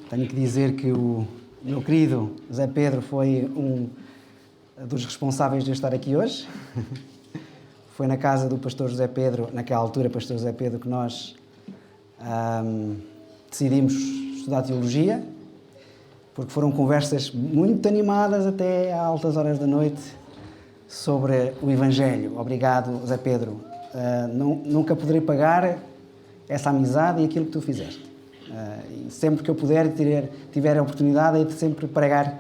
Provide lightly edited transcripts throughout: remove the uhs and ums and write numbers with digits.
Tenho que dizer que o meu querido Zé Pedro foi um dos responsáveis de eu estar aqui hoje. Foi na casa do pastor José Pedro, naquela altura pastor José Pedro, que nós decidimos estudar teologia, porque foram conversas muito animadas até a altas horas da noite sobre o Evangelho. Obrigado, Zé Pedro. Nunca poderei pagar essa amizade e aquilo que tu fizeste. E sempre que eu puder, tiver a oportunidade, hei de sempre pregar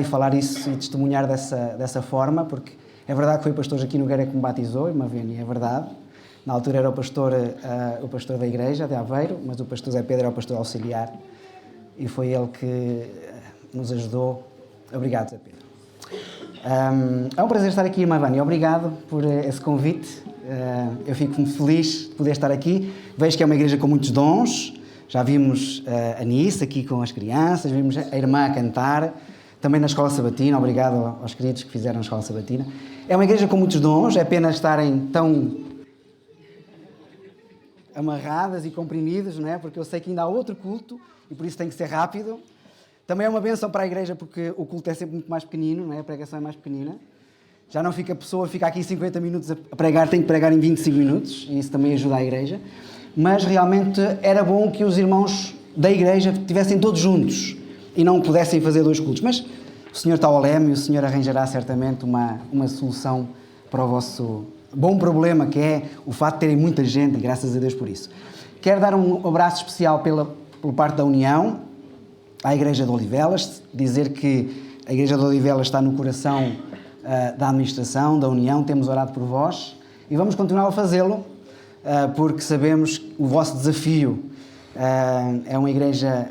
e falar isso e testemunhar dessa forma, porque é verdade que foi o pastor Joaquim Nogueira que me batizou, irmã Vênia, é verdade. Na altura era o pastor da igreja de Aveiro, mas o pastor Zé Pedro era o pastor auxiliar e foi ele que nos ajudou. Obrigado, Zé Pedro. É um prazer estar aqui, irmã Vânia. Obrigado por esse convite. Eu fico feliz de poder estar aqui. Vejo que é uma igreja com muitos dons. Já vimos a Nice aqui com as crianças, vimos a irmã a cantar, também na Escola Sabatina. Obrigado aos queridos que fizeram a Escola Sabatina. É uma igreja com muitos dons, é pena estarem tão amarradas e comprimidas, não é? Porque eu sei que ainda há outro culto e por isso tem que ser rápido. Também é uma bênção para a igreja porque o culto é sempre muito mais pequenino, não é? A pregação é mais pequenina. Já não fica a pessoa, fica aqui 50 minutos a pregar, tem que pregar em 25 minutos e isso também ajuda a igreja. Mas realmente era bom que os irmãos da igreja estivessem todos juntos e não pudessem fazer dois cultos. Mas o Senhor está ao leme e o Senhor arranjará certamente uma solução para o vosso bom problema, que é o facto de terem muita gente, e graças a Deus por isso. Quero dar um abraço especial pela parte da União, à Igreja de Odivelas, dizer que a Igreja de Odivelas está no coração da administração, da União, temos orado por vós e vamos continuar a fazê-lo, porque sabemos que o vosso desafio é uma igreja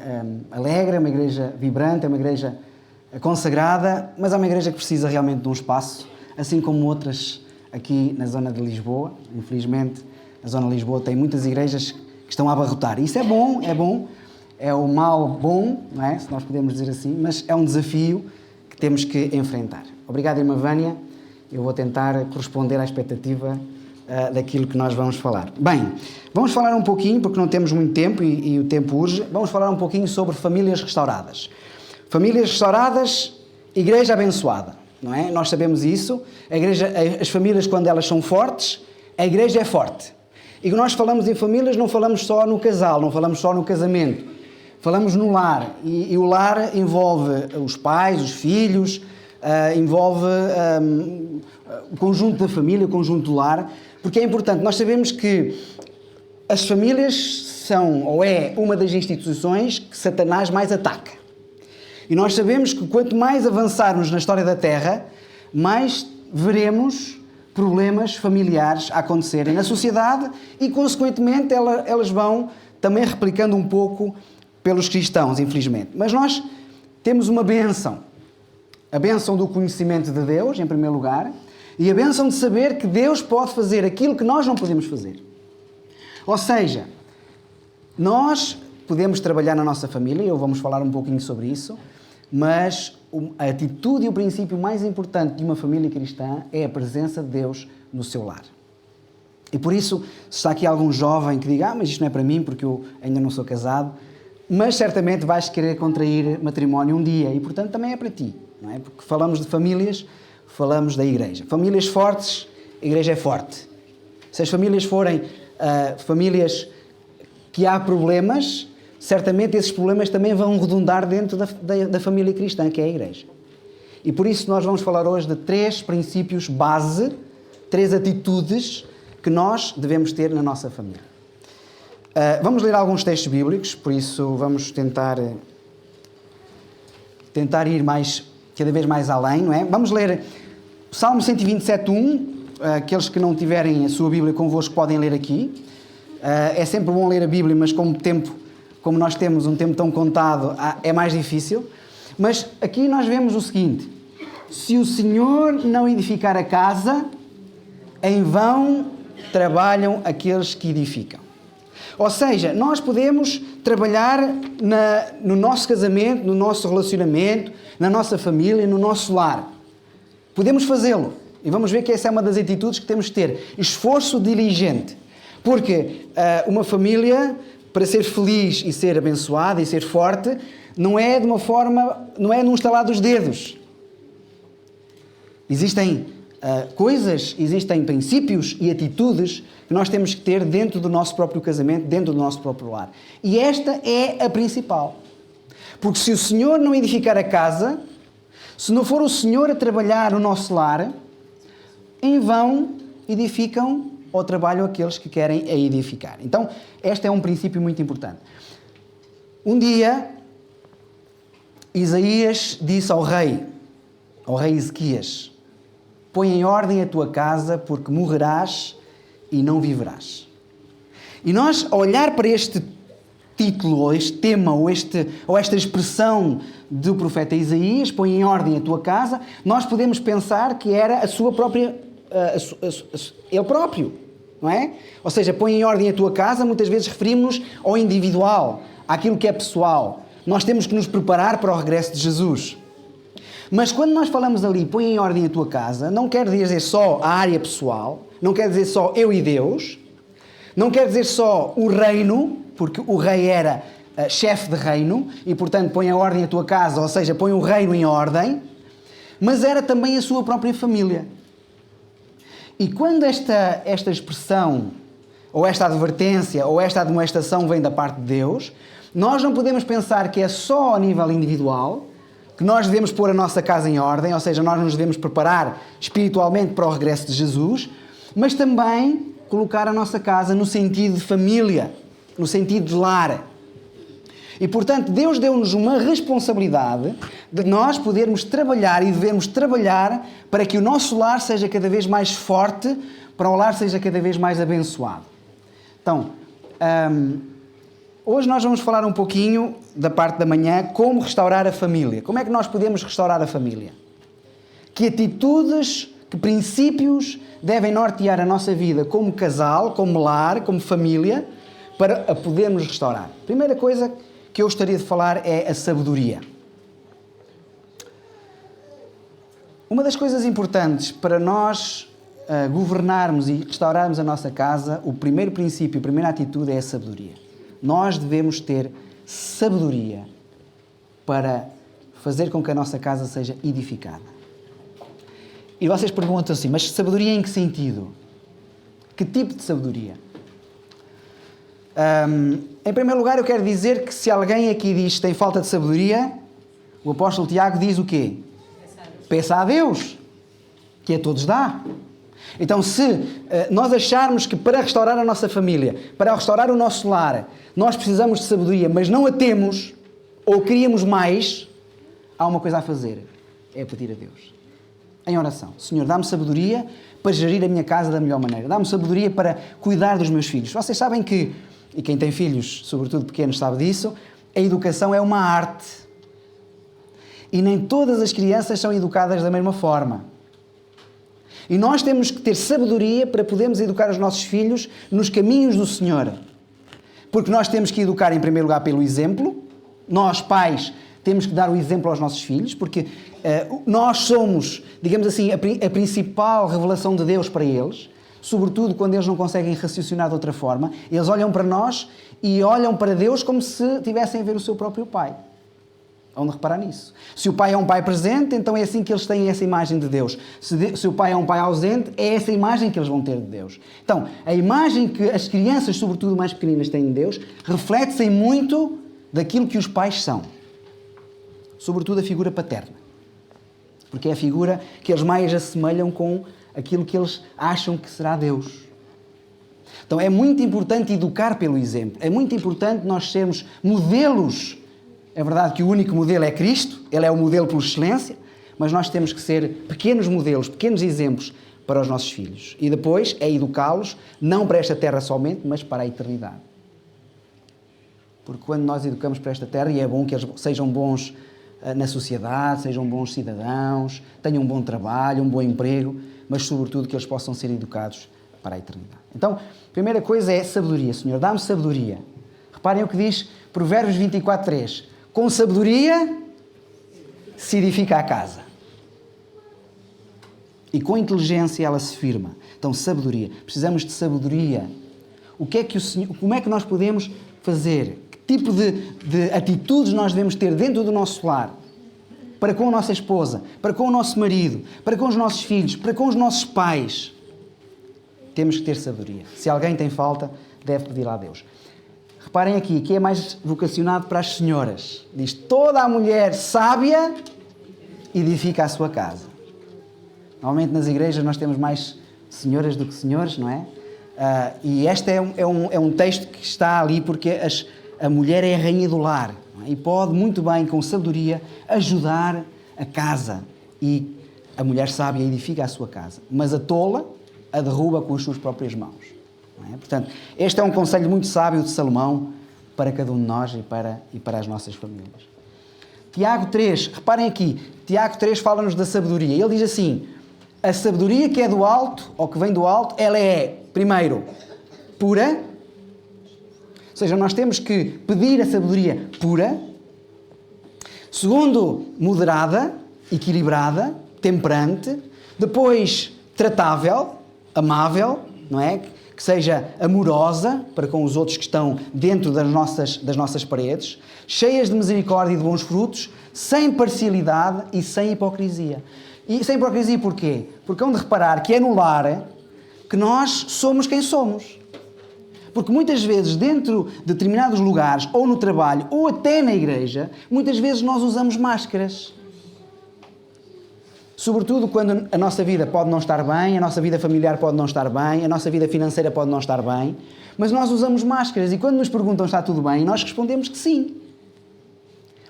alegre, é uma igreja vibrante, é uma igreja consagrada, mas é uma igreja que precisa realmente de um espaço, assim como outras aqui na zona de Lisboa. Infelizmente, a zona de Lisboa tem muitas igrejas que estão a abarrotar. Isso é bom, é o mal bom, não é? Se nós podemos dizer assim, mas é um desafio que temos que enfrentar. Obrigado, irmã Vânia. Eu vou tentar corresponder à expectativa daquilo que nós vamos falar. Bem, vamos falar um pouquinho, porque não temos muito tempo e o tempo urge, vamos falar um pouquinho sobre famílias restauradas. Famílias restauradas, igreja abençoada, não é? Nós sabemos isso. As famílias, quando elas são fortes, a igreja é forte. E quando nós falamos em famílias, não falamos só no casal, não falamos só no casamento. Falamos no lar. E o lar envolve os pais, os filhos, envolve o conjunto da família, o conjunto do lar, porque é importante. Nós sabemos que as famílias são, ou é, uma das instituições que Satanás mais ataca. E nós sabemos que quanto mais avançarmos na história da Terra, mais veremos problemas familiares a acontecerem na sociedade e, consequentemente, elas vão também replicando um pouco pelos cristãos, infelizmente. Mas nós temos uma bênção. A bênção do conhecimento de Deus, em primeiro lugar, e a bênção de saber que Deus pode fazer aquilo que nós não podemos fazer. Ou seja, nós podemos trabalhar na nossa família, e vamos falar um pouquinho sobre isso, mas a atitude e o princípio mais importante de uma família cristã é a presença de Deus no seu lar. E por isso, se está aqui algum jovem que diga, mas isto não é para mim porque eu ainda não sou casado, mas certamente vais querer contrair matrimónio um dia e, portanto, também é para ti, não é? Porque falamos de famílias, falamos da igreja. Famílias fortes, a igreja é forte. Se as famílias forem famílias que há problemas, certamente esses problemas também vão redundar dentro da família cristã, que é a igreja. E por isso nós vamos falar hoje de 3 princípios base, 3 atitudes que nós devemos ter na nossa família. Vamos ler alguns textos bíblicos, por isso vamos tentar ir cada vez mais além, não é? Vamos ler o Salmo 127:1, aqueles que não tiverem a sua Bíblia convosco podem ler aqui. É sempre bom ler a Bíblia, mas como nós temos um tempo tão contado, é mais difícil. Mas aqui nós vemos o seguinte: se o Senhor não edificar a casa, em vão trabalham aqueles que edificam. Ou seja, nós podemos trabalhar no nosso casamento, no nosso relacionamento, na nossa família, no nosso lar. Podemos fazê-lo. E vamos ver que essa é uma das atitudes que temos de ter. Esforço diligente. Porque uma família para ser feliz e ser abençoado e ser forte, não é de uma forma, não é num estalar dos dedos. Existem coisas, existem princípios e atitudes que nós temos que ter dentro do nosso próprio casamento, dentro do nosso próprio lar. E esta é a principal. Porque se o Senhor não edificar a casa, se não for o Senhor a trabalhar o nosso lar, em vão edificam ou trabalham aqueles que querem a edificar. Então, este é um princípio muito importante. Um dia, Isaías disse ao rei Ezequias: põe em ordem a tua casa, porque morrerás e não viverás. E nós, ao olhar para este título, ou este tema, ou esta expressão do profeta Isaías, põe em ordem a tua casa, nós podemos pensar que era a sua própria, ele próprio, não é? Ou seja, põe em ordem a tua casa, muitas vezes referimos-nos ao individual, àquilo que é pessoal. Nós temos que nos preparar para o regresso de Jesus. Mas quando nós falamos ali, põe em ordem a tua casa, não quer dizer só a área pessoal, não quer dizer só eu e Deus, não quer dizer só o reino, porque o rei era chefe de reino, e portanto põe a ordem a tua casa, ou seja, põe o reino em ordem, mas era também a sua própria família. E quando esta expressão, ou esta advertência, ou esta admoestação vem da parte de Deus, nós não podemos pensar que é só a nível individual que nós devemos pôr a nossa casa em ordem, ou seja, nós nos devemos preparar espiritualmente para o regresso de Jesus, mas também colocar a nossa casa no sentido de família, no sentido de lar. E, portanto, Deus deu-nos uma responsabilidade de nós podermos trabalhar e devemos trabalhar para que o nosso lar seja cada vez mais forte, para o lar seja cada vez mais abençoado. Então, hoje nós vamos falar um pouquinho, da parte da manhã, como restaurar a família. Como é que nós podemos restaurar a família? Que atitudes, que princípios devem nortear a nossa vida como casal, como lar, como família, para a podermos restaurar? Primeira coisa que eu gostaria de falar é a sabedoria. Uma das coisas importantes para nós governarmos e restaurarmos a nossa casa, o primeiro princípio, a primeira atitude é a sabedoria. Nós devemos ter sabedoria para fazer com que a nossa casa seja edificada. E vocês perguntam assim, mas sabedoria em que sentido? Que tipo de sabedoria? Em primeiro lugar, eu quero dizer que se alguém aqui diz que tem falta de sabedoria, o apóstolo Tiago diz o quê? Peça a Deus, que a todos dá. Então, se nós acharmos que para restaurar a nossa família, para restaurar o nosso lar, nós precisamos de sabedoria, mas não a temos, ou queríamos mais, há uma coisa a fazer, é pedir a Deus. Em oração. Senhor, dá-me sabedoria para gerir a minha casa da melhor maneira. Dá-me sabedoria para cuidar dos meus filhos. Vocês sabem que, e quem tem filhos, sobretudo pequenos, sabe disso, a educação é uma arte. E nem todas as crianças são educadas da mesma forma. E nós temos que ter sabedoria para podermos educar os nossos filhos nos caminhos do Senhor. Porque nós temos que educar, em primeiro lugar, pelo exemplo. Nós, pais, temos que dar o exemplo aos nossos filhos, porque nós somos, digamos assim, a principal revelação de Deus para eles, sobretudo quando eles não conseguem raciocinar de outra forma. Eles olham para nós e olham para Deus como se tivessem a ver o seu próprio pai. Vão de reparar nisso. Se o pai é um pai presente, então é assim que eles têm essa imagem de Deus. Se o pai é um pai ausente, é essa imagem que eles vão ter de Deus. Então, a imagem que as crianças, sobretudo mais pequeninas, têm de Deus, reflete-se muito daquilo que os pais são. Sobretudo a figura paterna. Porque é a figura que eles mais assemelham com aquilo que eles acham que será Deus. Então, é muito importante educar pelo exemplo. É muito importante nós sermos modelos. É verdade que o único modelo é Cristo, Ele é o modelo por excelência, mas nós temos que ser pequenos modelos, pequenos exemplos para os nossos filhos. E depois é educá-los, não para esta terra somente, mas para a eternidade. Porque quando nós educamos para esta terra, e é bom que eles sejam bons na sociedade, sejam bons cidadãos, tenham um bom trabalho, um bom emprego, mas sobretudo que eles possam ser educados para a eternidade. Então, a primeira coisa é sabedoria. Senhor, dá-me sabedoria. Reparem o que diz Provérbios 24:3. Com sabedoria se edifica a casa. E com inteligência ela se firma. Então, sabedoria. Precisamos de sabedoria. Como é que nós podemos fazer, que tipo de atitudes nós devemos ter dentro do nosso lar, para com a nossa esposa, para com o nosso marido, para com os nossos filhos, para com os nossos pais. Temos que ter sabedoria. Se alguém tem falta, deve pedir a Deus. Reparem aqui, que é mais vocacionado para as senhoras. Diz, toda a mulher sábia edifica a sua casa. Normalmente nas igrejas nós temos mais senhoras do que senhores, não é? E este é um texto que está ali porque a mulher é a rainha do lar, não é? E pode muito bem, com sabedoria, ajudar a casa. E a mulher sábia edifica a sua casa. Mas a tola a derruba com as suas próprias mãos. Não é? Portanto, este é um conselho muito sábio de Salomão para cada um de nós e para as nossas famílias. Tiago 3, reparem aqui, Tiago 3 fala-nos da sabedoria. Ele diz assim, a sabedoria que é do alto, ou que vem do alto, ela é, primeiro, pura. Ou seja, nós temos que pedir a sabedoria pura. Segundo, moderada, equilibrada, temperante. Depois, tratável, amável, não é? Que seja amorosa para com os outros que estão dentro das nossas paredes, cheias de misericórdia e de bons frutos, sem parcialidade e sem hipocrisia. E sem hipocrisia porquê? Porque hão de reparar que é no lar que nós somos quem somos. Porque muitas vezes dentro de determinados lugares, ou no trabalho, ou até na igreja, muitas vezes nós usamos máscaras. Sobretudo quando a nossa vida pode não estar bem, a nossa vida familiar pode não estar bem, a nossa vida financeira pode não estar bem, mas nós usamos máscaras e quando nos perguntam se está tudo bem, nós respondemos que sim.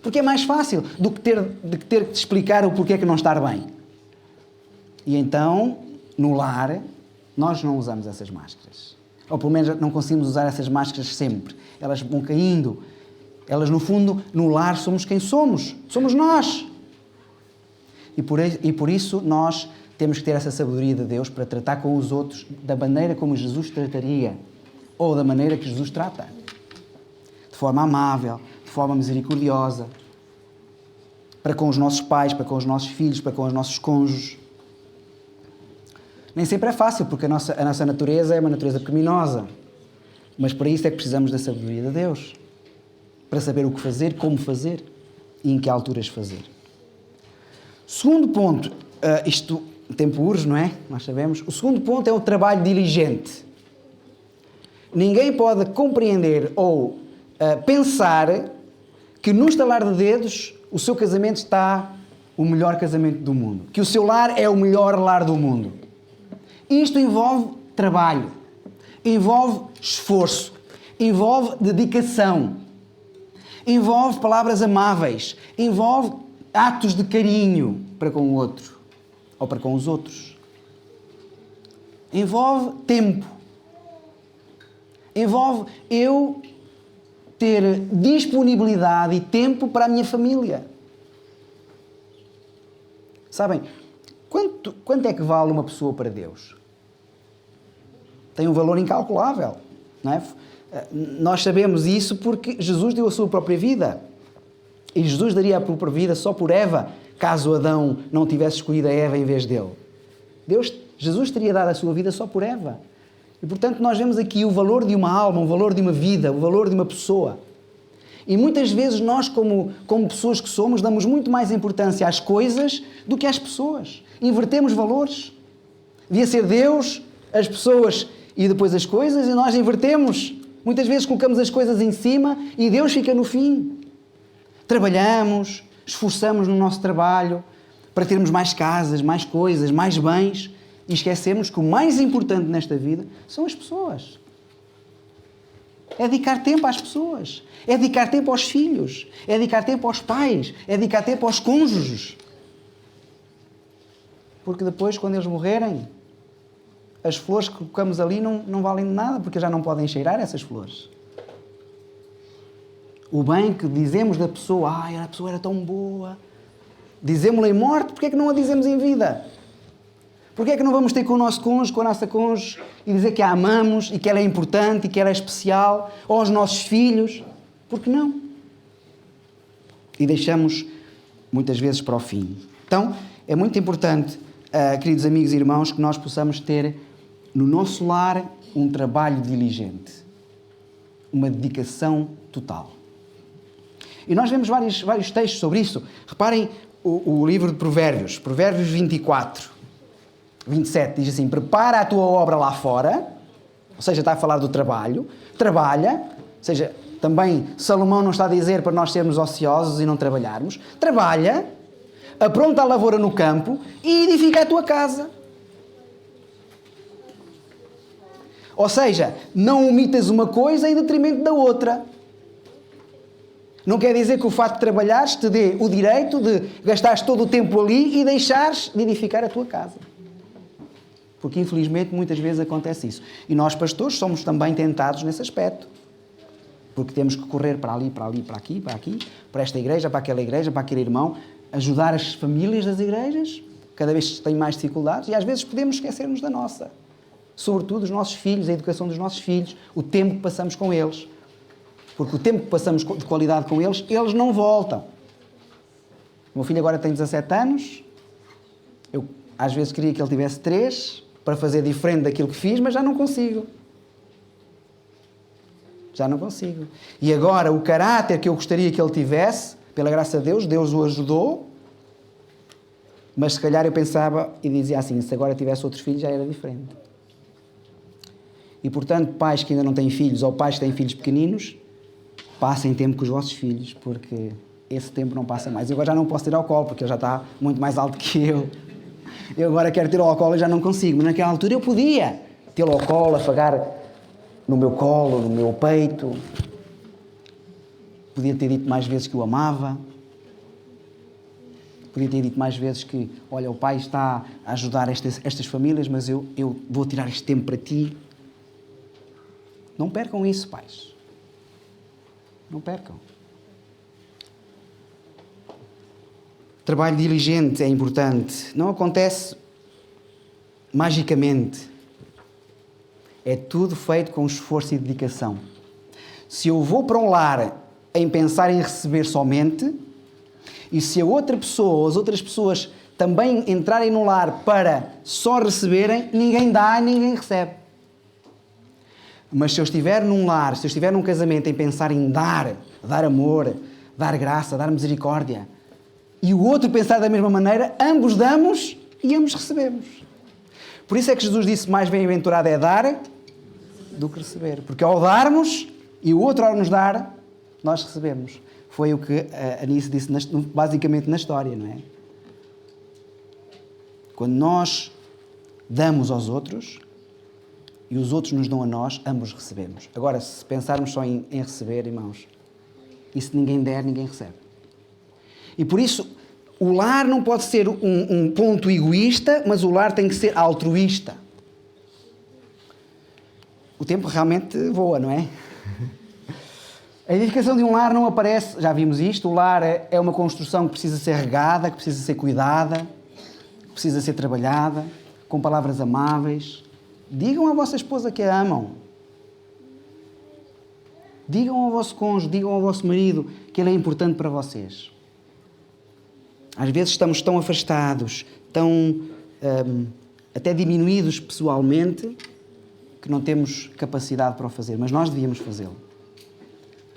Porque é mais fácil do que ter que explicar o porquê que não está bem. E então, no lar, nós não usamos essas máscaras. Ou pelo menos não conseguimos usar essas máscaras sempre. Elas vão caindo. Elas, no fundo, no lar somos quem somos. Somos nós. E por isso nós temos que ter essa sabedoria de Deus para tratar com os outros da maneira como Jesus trataria. Ou da maneira que Jesus trata. De forma amável, de forma misericordiosa. Para com os nossos pais, para com os nossos filhos, para com os nossos cônjuges. Nem sempre é fácil, porque a nossa natureza é uma natureza pecaminosa. Mas para isso é que precisamos da sabedoria de Deus. Para saber o que fazer, como fazer e em que alturas fazer. Segundo ponto, o tempo urge, não é? Nós sabemos. O segundo ponto é o trabalho diligente. Ninguém pode compreender ou pensar que no estalar de dedos o seu casamento está o melhor casamento do mundo. Que o seu lar é o melhor lar do mundo. Isto envolve trabalho, envolve esforço, envolve dedicação, envolve palavras amáveis, envolve atos de carinho para com o outro ou para com os outros. Envolve tempo. Envolve eu ter disponibilidade e tempo para a minha família. Sabem, quanto é que vale uma pessoa para Deus? Tem um valor incalculável, não é? Nós sabemos isso porque Jesus deu a sua própria vida. E Jesus daria a própria vida só por Eva, caso Adão não tivesse escolhido a Eva em vez dele. Jesus teria dado a sua vida só por Eva. E, portanto, nós vemos aqui o valor de uma alma, o valor de uma vida, o valor de uma pessoa. E muitas vezes nós, como pessoas que somos, damos muito mais importância às coisas do que às pessoas. Invertemos valores. Devia ser Deus, as pessoas e depois as coisas, e nós invertemos. Muitas vezes colocamos as coisas em cima e Deus fica no fim. Trabalhamos, esforçamos no nosso trabalho para termos mais casas, mais coisas, mais bens e esquecemos que o mais importante nesta vida são as pessoas. É dedicar tempo às pessoas. É dedicar tempo aos filhos. É dedicar tempo aos pais. É dedicar tempo aos cônjuges. Porque depois, quando eles morrerem, as flores que colocamos ali não valem de nada, porque já não podem cheirar essas flores. O bem que dizemos da pessoa, a pessoa era tão boa. Dizemos-la em morte, porque é que não a dizemos em vida? Porque é que não vamos ter com o nosso cônjuge, com a nossa cônjuge, e dizer que a amamos, e que ela é importante, e que ela é especial, ou aos nossos filhos? Por que não? E deixamos, muitas vezes, para o fim. Então, é muito importante, queridos amigos e irmãos, que nós possamos ter no nosso lar um trabalho diligente. uma dedicação total. E nós vemos vários textos sobre isso. Reparem o livro de Provérbios, Provérbios 24, 27, diz assim: prepara a tua obra lá fora, ou seja, está a falar do trabalho, trabalha, ou seja, também Salomão não está a dizer para nós sermos ociosos e não trabalharmos, trabalha, apronta a lavoura no campo e edifica a tua casa. Ou seja, não omitas uma coisa em detrimento da outra. Não quer dizer que o facto de trabalhares te dê o direito de gastares todo o tempo ali e deixares de edificar a tua casa. Porque, infelizmente, muitas vezes acontece isso. E nós, pastores, somos também tentados nesse aspecto. Porque temos que correr para ali, para ali, para aqui, para esta igreja, para aquele irmão, ajudar as famílias das igrejas, cada vez têm mais dificuldades, e às vezes podemos esquecer-nos da nossa. Sobretudo os nossos filhos, a educação dos nossos filhos, o tempo que passamos com eles. Porque o tempo que passamos de qualidade com eles, eles não voltam. O meu filho agora tem 17 anos, eu às vezes queria que ele tivesse 3, para fazer diferente daquilo que fiz, mas já não consigo. Já não consigo. E agora, o caráter que eu gostaria que ele tivesse, pela graça de Deus, Deus o ajudou, mas se calhar eu pensava e dizia assim, se agora tivesse outros filhos já era diferente. E portanto, pais que ainda não têm filhos ou pais que têm filhos pequeninos, passem tempo com os vossos filhos, porque esse tempo não passa mais. Eu agora já não posso ter ao colo, porque ele já está muito mais alto que eu. Eu agora quero ter ao colo e já não consigo, mas naquela altura eu podia tê-lo ao colo, afagar no meu colo, no meu peito. Podia ter dito mais vezes que o amava. Podia ter dito mais vezes que, olha, o pai está a ajudar estas famílias, mas eu vou tirar este tempo para ti. Não percam isso, pais. Não percam. Trabalho diligente é importante. Não acontece magicamente. É tudo feito com esforço e dedicação. Se eu vou para um lar em pensar em receber somente, e se a outra pessoa ou as outras pessoas também entrarem no lar para só receberem, ninguém dá e ninguém recebe. Mas se eu estiver num lar, se eu estiver num casamento em pensar em dar amor, dar graça, dar misericórdia, e o outro pensar da mesma maneira, ambos damos e ambos recebemos. Por isso é que Jesus disse, mais bem-aventurado é dar do que receber. Porque ao darmos e o outro ao nos dar, nós recebemos. Foi o que a Anice disse basicamente na história, não é? Quando nós damos aos outros e os outros nos dão a nós, ambos recebemos. Agora, se pensarmos só em receber, irmãos, e se ninguém der, ninguém recebe. E por isso, o lar não pode ser um ponto egoísta, mas o lar tem que ser altruísta. O tempo realmente voa, não é? A edificação de um lar não aparece, já vimos isto, o lar é uma construção que precisa ser regada, que precisa ser cuidada, que precisa ser trabalhada, com palavras amáveis. Digam à vossa esposa que a amam. Digam ao vosso cônjuge, digam ao vosso marido que ele é importante para vocês. Às vezes estamos tão afastados, tão até diminuídos pessoalmente, que não temos capacidade para o fazer, mas nós devíamos fazê-lo.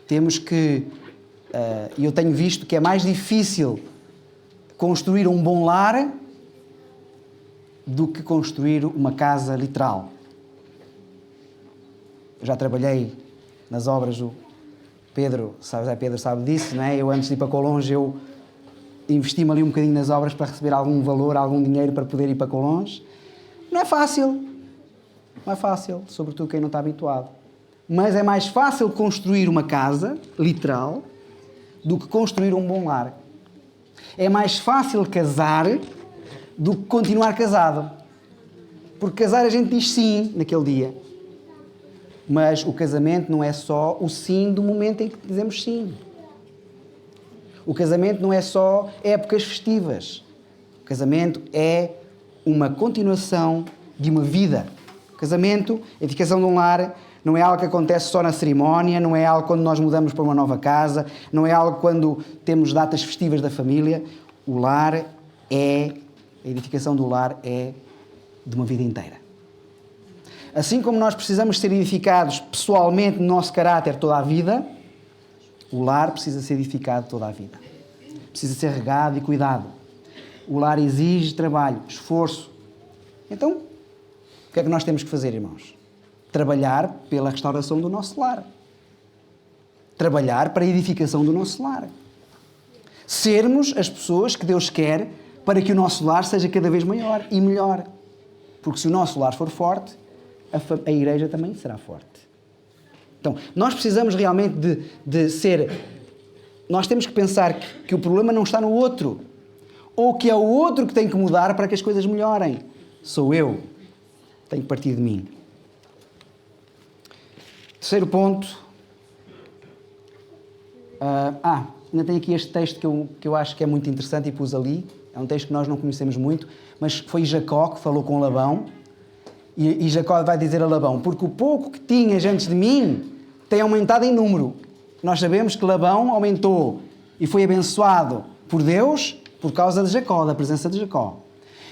Temos que, e eu tenho visto que é mais difícil construir um bom lar do que construir uma casa literal. Eu já trabalhei nas obras, o Pedro sabe disso, não é? Eu antes de ir para Colonge, eu investi-me ali um bocadinho nas obras para receber algum valor, algum dinheiro para poder ir para Colonge. Não é fácil, sobretudo quem não está habituado. Mas é mais fácil construir uma casa, literal, do que construir um bom lar. É mais fácil casar do que continuar casado. Porque casar a gente diz sim naquele dia. Mas o casamento não é só o sim do momento em que dizemos sim. O casamento não é só épocas festivas. O casamento é uma continuação de uma vida. O casamento, a edificação de um lar, não é algo que acontece só na cerimónia, não é algo quando nós mudamos para uma nova casa, não é algo quando temos datas festivas da família. O lar a edificação do lar é de uma vida inteira. assim como nós precisamos ser edificados pessoalmente no nosso caráter toda a vida, o lar precisa ser edificado toda a vida. Precisa ser regado e cuidado. O lar exige trabalho, esforço. Então, o que é que nós temos que fazer, irmãos? Trabalhar pela restauração do nosso lar. Trabalhar para a edificação do nosso lar. Sermos as pessoas que Deus quer para que o nosso lar seja cada vez maior e melhor. Porque se o nosso lar for forte, a igreja também será forte. Então, nós precisamos realmente de ser... Nós temos que pensar que o problema não está no outro. Ou que é o outro que tem que mudar para que as coisas melhorem. Sou eu. Tenho que partir de mim. Terceiro ponto. Ainda tenho aqui este texto que eu acho que é muito interessante e pus ali. É um texto que nós não conhecemos muito, mas foi Jacó que falou com Labão. E Jacó vai dizer a Labão, porque o pouco que tinhas antes de mim tem aumentado em número. Nós sabemos que Labão aumentou e foi abençoado por Deus por causa de Jacó, da presença de Jacó.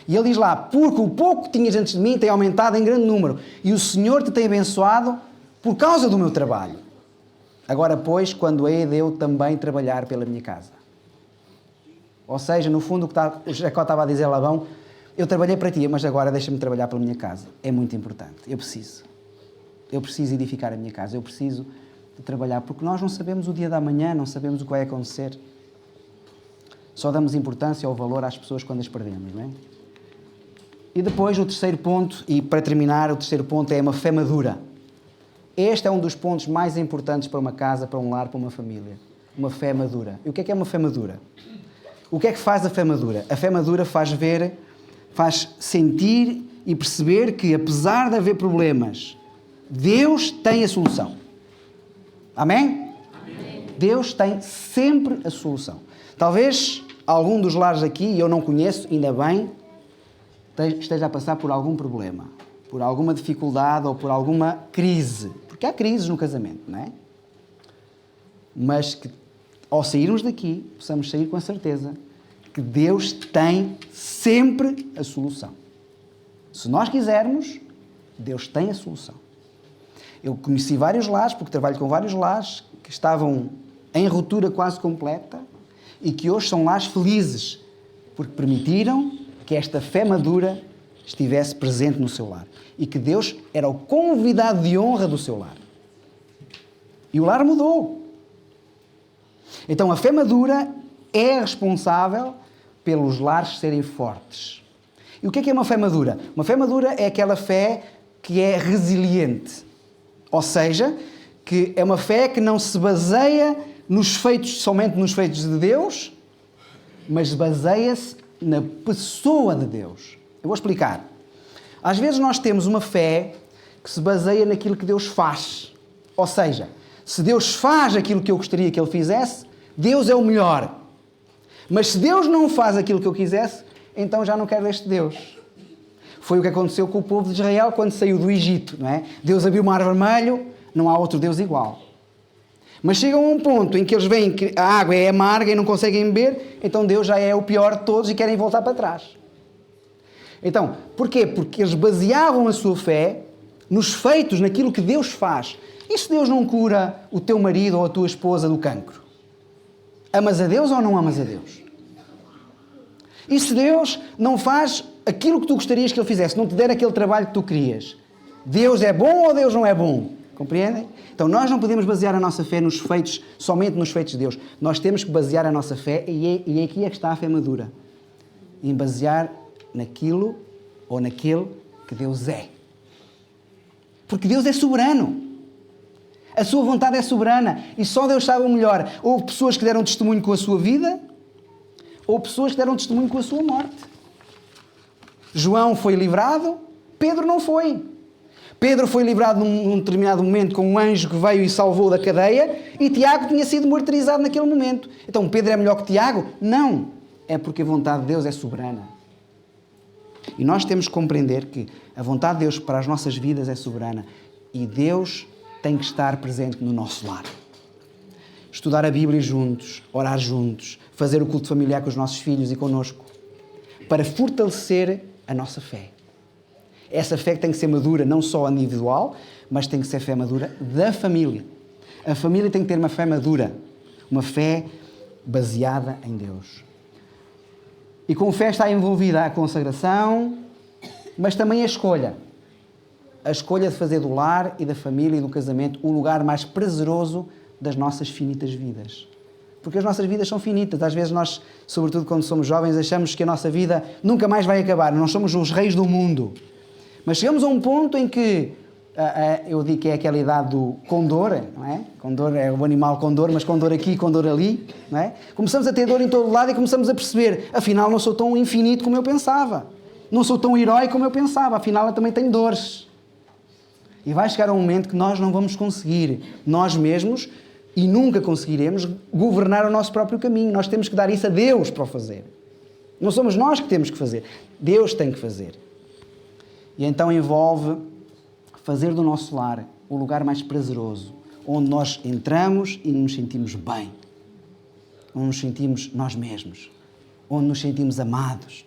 E ele diz lá, porque o pouco que tinhas antes de mim tem aumentado em grande número e o Senhor te tem abençoado por causa do meu trabalho. Agora, pois, quando hei de eu também trabalhar pela minha casa. Ou seja, no fundo, o Jacó estava a dizer a Labão, eu trabalhei para ti, mas agora deixa-me trabalhar pela minha casa. É muito importante. Eu preciso edificar a minha casa. Eu preciso de trabalhar, porque nós não sabemos o dia da manhã, não sabemos o que vai acontecer. Só damos importância ou valor às pessoas quando as perdemos, não é? E depois, o terceiro ponto, e para terminar, o terceiro ponto é uma fé madura. Este é um dos pontos mais importantes para uma casa, para um lar, para uma família. Uma fé madura. E o que é uma fé madura? O que é que faz a fé madura? A fé madura faz sentir e perceber que, apesar de haver problemas, Deus tem a solução. Amém? Amém. Deus tem sempre a solução. Talvez algum dos lares aqui, eu não conheço, ainda bem, esteja a passar por algum problema, por alguma dificuldade ou por alguma crise. Porque há crises no casamento, não é? Mas que, ao sairmos daqui, possamos sair com a certeza que Deus tem sempre a solução. Se nós quisermos, Deus tem a solução. Eu conheci vários lares, porque trabalho com vários lares, que estavam em ruptura quase completa e que hoje são lares felizes, porque permitiram que esta fé madura estivesse presente no seu lar. E que Deus era o convidado de honra do seu lar. E o lar mudou. Então a fé madura é responsável pelos lares serem fortes. E o que é uma fé madura? Uma fé madura é aquela fé que é resiliente. Ou seja, que é uma fé que não se baseia somente nos feitos de Deus, mas baseia-se na pessoa de Deus. Eu vou explicar. Às vezes nós temos uma fé que se baseia naquilo que Deus faz. Ou seja, se Deus faz aquilo que eu gostaria que Ele fizesse, Deus é o melhor. Mas se Deus não faz aquilo que eu quisesse, então já não quero este Deus. Foi o que aconteceu com o povo de Israel quando saiu do Egito, não é? Deus abriu o mar vermelho, não há outro Deus igual. Mas chegam a um ponto em que eles veem que a água é amarga e não conseguem beber, então Deus já é o pior de todos e querem voltar para trás. Então, porquê? Porque eles baseavam a sua fé nos feitos, naquilo que Deus faz. E se Deus não cura o teu marido ou a tua esposa do cancro? Amas a Deus ou não amas a Deus? E se Deus não faz aquilo que tu gostarias que Ele fizesse, não te der aquele trabalho que tu querias? Deus é bom ou Deus não é bom? Compreendem? Então nós não podemos basear a nossa fé nos feitos, somente nos feitos de Deus. Nós temos que basear a nossa fé, e aqui é que está a fé madura, em basear naquilo ou naquele que Deus é. Porque Deus é soberano. A sua vontade é soberana e só Deus sabe o melhor. Houve pessoas que deram testemunho com a sua vida, ou pessoas que deram testemunho com a sua morte. João foi livrado, Pedro não foi. Pedro foi livrado num determinado momento com um anjo que veio e salvou da cadeia, e Tiago tinha sido martirizado naquele momento. Então Pedro é melhor que Tiago? Não. É porque a vontade de Deus é soberana. E nós temos que compreender que a vontade de Deus para as nossas vidas é soberana. E Deus tem que estar presente no nosso lar. Estudar a Bíblia juntos, orar juntos, fazer o culto familiar com os nossos filhos e connosco, para fortalecer a nossa fé. Essa fé que tem que ser madura, não só individual, mas tem que ser fé madura da família. A família tem que ter uma fé madura, uma fé baseada em Deus. E com fé está envolvida a consagração, mas também a escolha. A escolha de fazer do lar e da família e do casamento o lugar mais prazeroso das nossas finitas vidas. Porque as nossas vidas são finitas. Às vezes nós, sobretudo quando somos jovens, achamos que a nossa vida nunca mais vai acabar. Nós somos os reis do mundo. Mas chegamos a um ponto em que, eu digo que é aquela idade do condor, não é? Condor é o animal condor, mas condor aqui, condor ali, não é? Começamos a ter dor em todo lado e começamos a perceber, afinal não sou tão infinito como eu pensava. Não sou tão herói como eu pensava, afinal eu também tenho dores. E vai chegar um momento que nós não vamos conseguir, nós mesmos, e nunca conseguiremos governar o nosso próprio caminho. Nós temos que dar isso a Deus para o fazer. Não somos nós que temos que fazer. Deus tem que fazer. E então envolve fazer do nosso lar o lugar mais prazeroso, onde nós entramos e nos sentimos bem, onde nos sentimos nós mesmos, onde nos sentimos amados,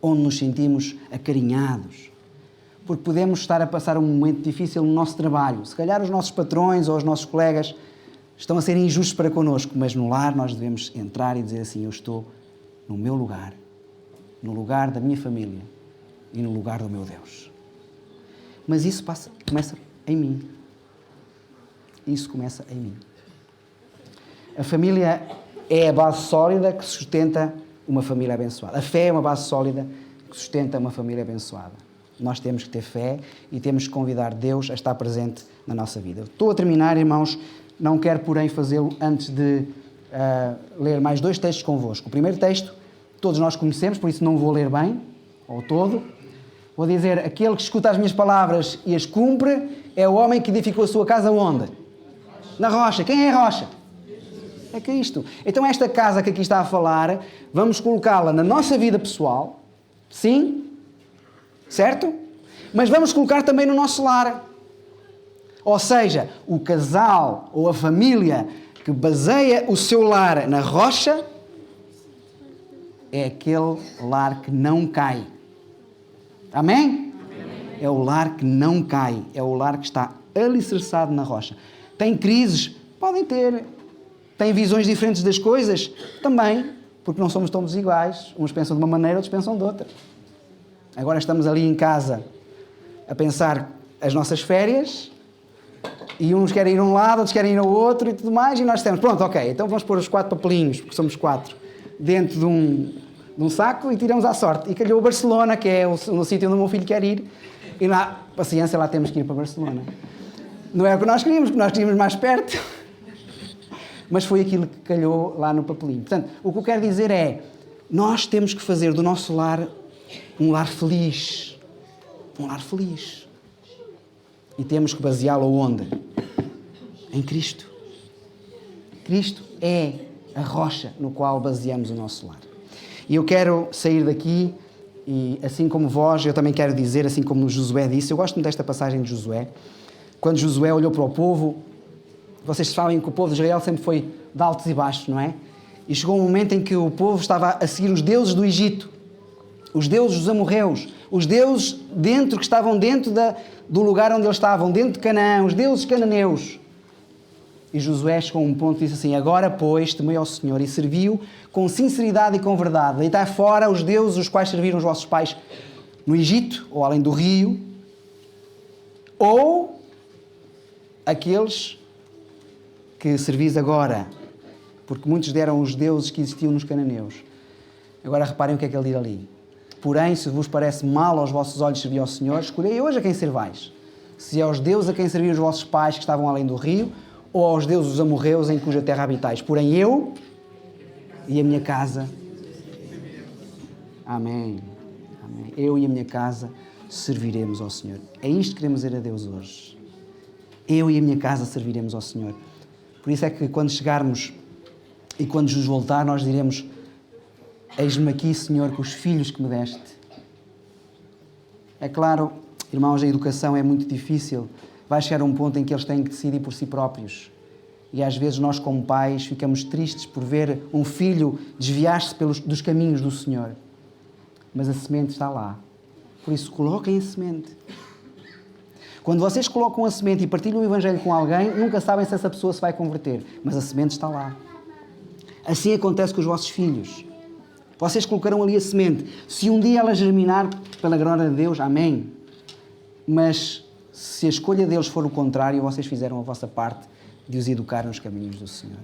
onde nos sentimos acarinhados. Porque podemos estar a passar um momento difícil no nosso trabalho. Se calhar os nossos patrões ou os nossos colegas estão a ser injustos para connosco, mas no lar nós devemos entrar e dizer assim, eu estou no meu lugar, no lugar da minha família e no lugar do meu Deus. Mas isso começa em mim. Isso começa em mim. A família é a base sólida que sustenta uma família abençoada. A fé é uma base sólida que sustenta uma família abençoada. Nós temos que ter fé e temos que convidar Deus a estar presente na nossa vida. Estou a terminar, irmãos, não quero, porém, fazê-lo antes de ler mais 2 textos convosco. O primeiro texto, todos nós conhecemos, por isso não vou ler bem, ao todo. Vou dizer, aquele que escuta as minhas palavras e as cumpre é o homem que edificou a sua casa onde? Na rocha. Quem é a rocha? É Cristo. Então esta casa que aqui está a falar, vamos colocá-la na nossa vida pessoal, sim, certo? Mas vamos colocar também no nosso lar. Ou seja, o casal ou a família que baseia o seu lar na rocha é aquele lar que não cai. Amém? Amém? É o lar que não cai. É o lar que está alicerçado na rocha. Tem crises? Podem ter. Tem visões diferentes das coisas? Também. Porque não somos todos iguais. Uns pensam de uma maneira, outros pensam de outra. Agora estamos ali em casa a pensar as nossas férias e uns querem ir a um lado, outros querem ir ao outro e tudo mais, e nós dissemos, pronto, ok, então vamos pôr os 4 papelinhos, porque somos 4, dentro de um saco e tiramos à sorte. E calhou o Barcelona, que é no sítio onde o meu filho quer ir, e lá, paciência, lá temos que ir para Barcelona. Não é o que nós queríamos, porque nós queríamos mais perto, mas foi aquilo que calhou lá no papelinho. Portanto, o que eu quero dizer é, nós temos que fazer do nosso lar um lar feliz. Um lar feliz. E temos que baseá-lo onde? Em Cristo. Cristo é a rocha no qual baseamos o nosso lar. E eu quero sair daqui e, assim como vós, eu também quero dizer, assim como Josué disse, eu gosto muito desta passagem de Josué. Quando Josué olhou para o povo, vocês sabem que o povo de Israel sempre foi de altos e baixos, não é? E chegou um momento em que o povo estava a seguir os deuses do Egito. Os deuses dos amorreus, os deuses que estavam dentro do lugar onde eles estavam, dentro de Canaã, os deuses cananeus. E Josué chegou a um ponto e disse assim, agora, pois, temei ao Senhor e serviu com sinceridade e com verdade. Deitai fora os deuses os quais serviram os vossos pais no Egito, ou além do rio, ou aqueles que servis agora, porque muitos deram os deuses que existiam nos cananeus. Agora reparem o que é que ele diz ali. Porém, se vos parece mal aos vossos olhos servir ao Senhor, escolhei hoje a quem servais. Se é aos deuses a quem serviam os vossos pais que estavam além do rio, ou aos deuses dos amorreus em cuja terra habitais. Porém, eu e a minha casa... Amém. Amém. Eu e a minha casa serviremos ao Senhor. É isto que queremos dizer a Deus hoje. Eu e a minha casa serviremos ao Senhor. Por isso é que quando chegarmos e quando Jesus voltar, nós diremos... Eis-me aqui, Senhor, com os filhos que me deste. É claro, irmãos, a educação é muito difícil. Vai chegar a um ponto em que eles têm que decidir por si próprios. E às vezes nós, como pais, ficamos tristes por ver um filho desviar-se dos caminhos do Senhor. Mas a semente está lá. Por isso, coloquem a semente. Quando vocês colocam a semente e partilham o Evangelho com alguém, nunca sabem se essa pessoa se vai converter, mas a semente está lá. Assim acontece com os vossos filhos. Vocês colocarão ali a semente. Se um dia ela germinar, pela glória de Deus, amém. Mas se a escolha deles for o contrário, vocês fizeram a vossa parte de os educar nos caminhos do Senhor.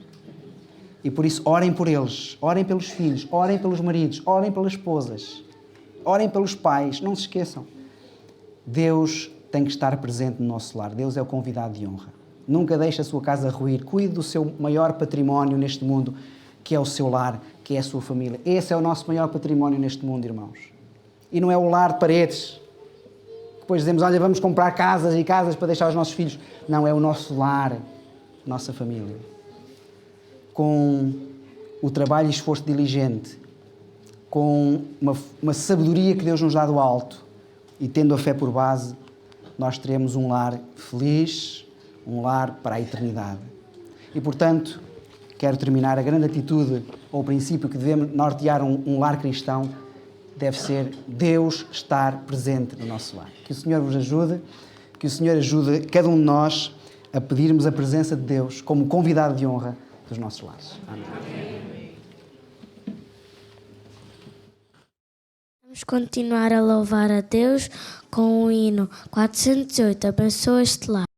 E por isso, orem por eles, orem pelos filhos, orem pelos maridos, orem pelas esposas, orem pelos pais, não se esqueçam. Deus tem que estar presente no nosso lar. Deus é o convidado de honra. Nunca deixe a sua casa ruir. Cuide do seu maior património neste mundo, que é o seu lar, que é a sua família. Esse é o nosso maior património neste mundo, irmãos. E não é o lar de paredes. Depois dizemos, olha, vamos comprar casas e casas para deixar os nossos filhos. Não, é o nosso lar, nossa família. Com o trabalho e esforço diligente, com uma sabedoria que Deus nos dá do alto e tendo a fé por base, nós teremos um lar feliz, um lar para a eternidade. E, portanto, quero terminar. A grande atitude ou o princípio que devemos nortear um lar cristão deve ser Deus estar presente no nosso lar. Que o Senhor vos ajude, que o Senhor ajude cada um de nós a pedirmos a presença de Deus como convidado de honra dos nossos lares. Amém. Vamos continuar a louvar a Deus com o hino 408. Abençoa este lar.